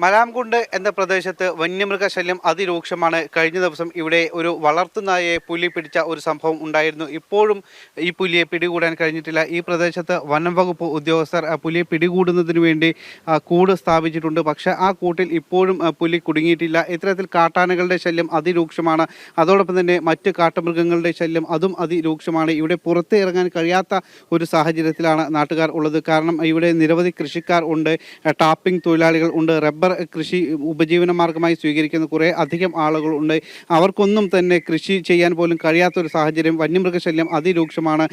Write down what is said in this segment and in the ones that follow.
മലാംകുണ്ട് എന്ന പ്രദേശത്ത് വന്യമൃഗശല്യം അതിരൂക്ഷമാണ്. കഴിഞ്ഞ ദിവസം ഇവിടെ ഒരു വളർത്തുനായയെ പുലി പിടിച്ച ഒരു സംഭവം ഉണ്ടായിരുന്നു. ഇപ്പോഴും ഈ പുലിയെ പിടികൂടാൻ കഴിഞ്ഞിട്ടില്ല. ഈ പ്രദേശത്ത് വനം വകുപ്പ് ഉദ്യോഗസ്ഥർ പുലിയെ പിടികൂടുന്നതിന് വേണ്ടി കൂട് സ്ഥാപിച്ചിട്ടുണ്ട്. പക്ഷേ ആ കൂട്ടിൽ ഇപ്പോഴും പുലി കുടുങ്ങിയിട്ടില്ല. ഇത്തരത്തിൽ കാട്ടാനകളുടെ ശല്യം അതിരൂക്ഷമാണ്. അതോടൊപ്പം തന്നെ മറ്റ് കാട്ടുമൃഗങ്ങളുടെ ശല്യം അതും അതിരൂക്ഷമാണ്. ഇവിടെ പുറത്ത് ഇറങ്ങാൻ കഴിയാത്ത ഒരു സാഹചര്യത്തിലാണ് നാട്ടുകാർ ഉള്ളത്. കാരണം ഇവിടെ നിരവധി കൃഷിക്കാർ ഉണ്ട്, ടാപ്പിംഗ് തൊഴിലാളികൾ ഉണ്ട്, റബ്ബർ കൃഷി ഉപജീവന മാർഗമായി സ്വീകരിക്കുന്ന കുറേ അധികം ആളുകളുണ്ട്. അവർക്കൊന്നും തന്നെ കൃഷി ചെയ്യാൻ പോലും കഴിയാത്തൊരു സാഹചര്യം. വന്യമൃഗശല്യം അതിരൂക്ഷമാണ്.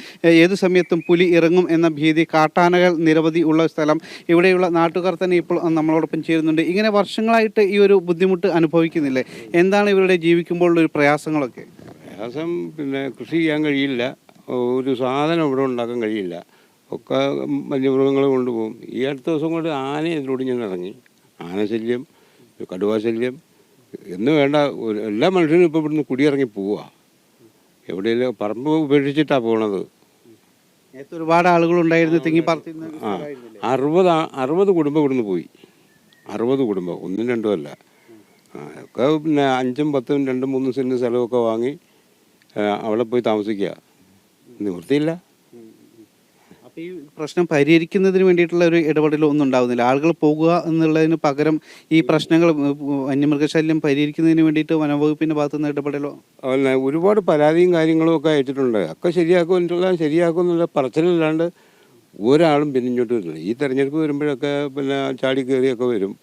ഏതു സമയത്തും പുലി ഇറങ്ങും എന്ന ഭീതി. കാട്ടാനകൾ നിരവധി ഉള്ള സ്ഥലം. ഇവിടെയുള്ള നാട്ടുകാർ തന്നെ ഇപ്പോൾ നമ്മളോടൊപ്പം ചേരുന്നുണ്ട്. ഇങ്ങനെ വർഷങ്ങളായിട്ട് ഈ ഒരു ബുദ്ധിമുട്ട് അനുഭവിക്കുന്നില്ലേ? എന്താണ് ഇവരുടെ ജീവിക്കുമ്പോഴുള്ള ഒരു പ്രയാസങ്ങളൊക്കെ? പ്രയാസം പിന്നെ കൃഷി ചെയ്യാൻ കഴിയില്ല, ഒരു സാധനം ഇവിടെ ഉണ്ടാക്കാൻ കഴിയില്ല, ഒക്കെ വന്യമൃഗങ്ങൾ കൊണ്ടുപോകും. ഈ അടുത്ത ദിവസം കൊണ്ട് ആന ഇതിലൂടെ ഞാൻ ഇറങ്ങി. ആനശല്യം, കടുവാശല്യം എന്ന് വേണ്ട എല്ലാ മനുഷ്യരും ഇപ്പോൾ ഇവിടുന്ന് കുടിയിറങ്ങി പോവുക. എവിടെയെങ്കിലും പറമ്പ് ഉപേക്ഷിച്ചിട്ടാണ് പോണത്. ഒരുപാട് ആളുകളുണ്ടായിരുന്നു. 60 കുടുംബം ഇവിടുന്ന് പോയി. 60 കുടുംബം, ഒന്നും രണ്ടും അല്ല. ഒക്കെ പിന്നെ 5ഉം 10ഉം 2ഉം 3ഉം സെൻറ്റ് സ്ഥലമൊക്കെ വാങ്ങി അവിടെ പോയി താമസിക്കുക. നിവൃത്തിയില്ല. അപ്പോൾ ഈ പ്രശ്നം പരിഹരിക്കുന്നതിന് വേണ്ടിയിട്ടുള്ള ഒരു ഇടപെടലൊന്നും ഉണ്ടാകുന്നില്ല. ആളുകൾ പോകുക എന്നുള്ളതിന് പകരം ഈ പ്രശ്നങ്ങൾ വന്യമൃഗശല്യം പരിഹരിക്കുന്നതിന് വേണ്ടിയിട്ട് വനംവകുപ്പിൻ്റെ ഭാഗത്തു നിന്ന് ഇടപെടലോ? അല്ല, ഒരുപാട് പരാതിയും കാര്യങ്ങളും ഒക്കെ അയച്ചിട്ടുണ്ട്. ഒക്കെ ശരിയാക്കും എന്നുള്ള പറച്ചിലല്ലാണ്ട് ഒരാളും പിന്നെ ഇങ്ങോട്ട് വരില്ല. ഈ തെരഞ്ഞെടുപ്പ് വരുമ്പോഴൊക്കെ പിന്നെ ചാടി കയറിയൊക്കെ വരും.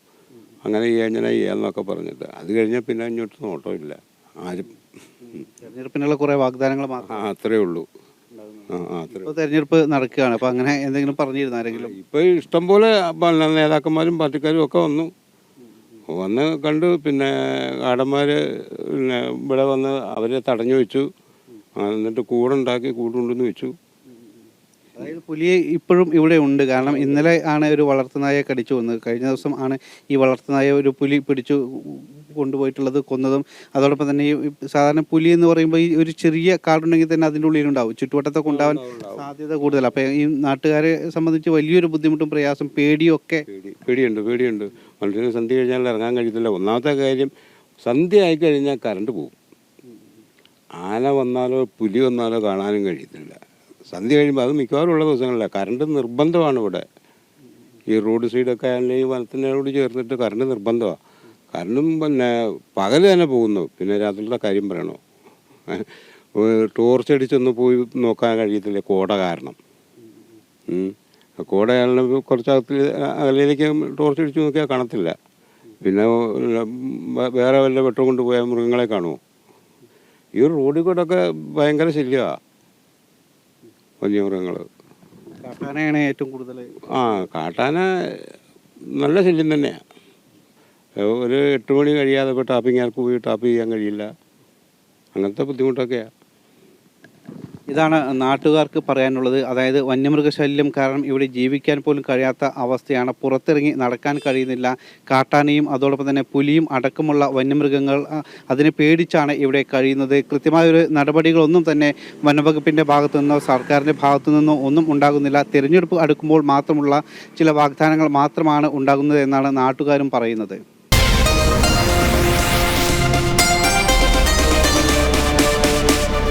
അങ്ങനെ ചെയ്യാമെന്നൊക്കെ പറഞ്ഞിട്ട് അത് കഴിഞ്ഞാൽ പിന്നെ ഇങ്ങോട്ട് നോട്ടമില്ല ആരും. തെരഞ്ഞെടുപ്പിനുള്ള കുറേ വാഗ്ദാനങ്ങൾ മാത്രം. അത്രേ ഉള്ളൂ. തെരഞ്ഞെടുപ്പ് നടക്കുകയാണ്. അപ്പോൾ അങ്ങനെ എന്തെങ്കിലും പറഞ്ഞിരുന്നു ആരെങ്കിലും? ഇപ്പോൾ ഇഷ്ടംപോലെ നേതാക്കന്മാരും പാർട്ടിക്കാരും ഒക്കെ വന്ന് കണ്ടു. പിന്നെ കാടന്മാർ പിന്നെ ഇവിടെ വന്ന് അവരെ തടഞ്ഞു വെച്ചു. എന്നിട്ട് കൂടുണ്ടാക്കി കൊണ്ടുവന്ന് വെച്ചു. അതായത് പുലിയെ ഇപ്പോഴും ഇവിടെ ഉണ്ട്. കാരണം ഇന്നലെ ആണ് ഒരു വളർത്തുനായെ കടിച്ചു കൊന്നത്. കഴിഞ്ഞ ദിവസം ആണ് ഈ വളർത്തുനായ ഒരു പുലി പിടിച്ചു കൊണ്ടുപോയിട്ടുള്ളത്, കൊന്നതും. അതോടൊപ്പം തന്നെ ഈ സാധാരണ പുലി എന്ന് പറയുമ്പോൾ ഈ ഒരു ചെറിയ കാടുണ്ടെങ്കിൽ തന്നെ അതിൻ്റെ ഉള്ളിലുണ്ടാവും, ചുറ്റുവട്ടത്തൊക്കെ ഉണ്ടാവാൻ സാധ്യത കൂടുതൽ. അപ്പം ഈ നാട്ടുകാരെ സംബന്ധിച്ച് വലിയൊരു ബുദ്ധിമുട്ടും പ്രയാസം പേടിയും ഒക്കെ. പേടിയുണ്ട്. മനുഷ്യന് സന്ധ്യ കഴിഞ്ഞാൽ ഇറങ്ങാൻ കഴിയത്തില്ല. ഒന്നാമത്തെ കാര്യം, സന്ധ്യ ആയിക്കഴിഞ്ഞാൽ കറണ്ട് പോകും. ആന വന്നാലോ പുലി വന്നാലോ കാണാനും കഴിയത്തില്ല. സന്ധ്യ കഴിയുമ്പോൾ, അത് മിക്കവാറും ഉള്ള ദിവസങ്ങളില്ല, കറണ്ട് നിർബന്ധമാണ് ഇവിടെ. ഈ റോഡ് സൈഡൊക്കെ ആണെങ്കിൽ വനത്തിനോട് ചേർന്നിട്ട് കറണ്ട് നിർബന്ധമാണ്. കറണ്ടും പിന്നെ പകൽ തന്നെ പോകുന്നു. പിന്നെ രാത്രിയുടെ കാര്യം പറയണോ? ടോർച്ച് അടിച്ചൊന്ന് പോയി നോക്കാൻ കഴിയത്തില്ല, കോട കാരണം. കോട കാരണം കുറച്ച് അകലിലേക്ക് ടോർച്ച് അടിച്ച് നോക്കിയാൽ കാണത്തില്ല. പിന്നെ വേറെ വല്ല വെട്ടം കൊണ്ട് പോയാൽ മൃഗങ്ങളെ കാണുമോ? ഈ റോഡിൽ കൂടെ ഒക്കെ ഭയങ്കര ശല്യമാണ് വന്യമൃഗങ്ങൾ. കാട്ടാനയാണ് ഏറ്റവും കൂടുതൽ. കാട്ടാന നല്ല ശല്യം തന്നെയാണ്. ഒരു 8 മണി കഴിയാതെ ഇപ്പോൾ ടാപ്പിങ്ങാർക്ക് പോയി ടാപ്പ് ചെയ്യാൻ കഴിയില്ല. അങ്ങനത്തെ ബുദ്ധിമുട്ടൊക്കെയാണ്. ഇതാണ് നാട്ടുകാർക്ക് പറയാനുള്ളത്. അതായത് വന്യമൃഗശല്യം കാരണം ഇവിടെ ജീവിക്കാൻ പോലും കഴിയാത്ത അവസ്ഥയാണ്. പുറത്തിറങ്ങി നടക്കാൻ കഴിയുന്നില്ല. കാട്ടാനയും അതോടൊപ്പം തന്നെ പുലിയും അടക്കമുള്ള വന്യമൃഗങ്ങൾ അതിനെ പേടിച്ചാണ് ഇവിടെ കഴിയുന്നത്. കൃത്യമായൊരു നടപടികളൊന്നും തന്നെ വനംവകുപ്പിൻ്റെ ഭാഗത്തു നിന്നോ സർക്കാരിൻ്റെ ഭാഗത്തു നിന്നോ ഒന്നും ഉണ്ടാകുന്നില്ല. തിരഞ്ഞെടുപ്പ് അടുക്കുമ്പോൾ മാത്രമുള്ള ചില വാഗ്ദാനങ്ങൾ മാത്രമാണ് ഉണ്ടാകുന്നത് എന്നാണ് നാട്ടുകാരും പറയുന്നത്.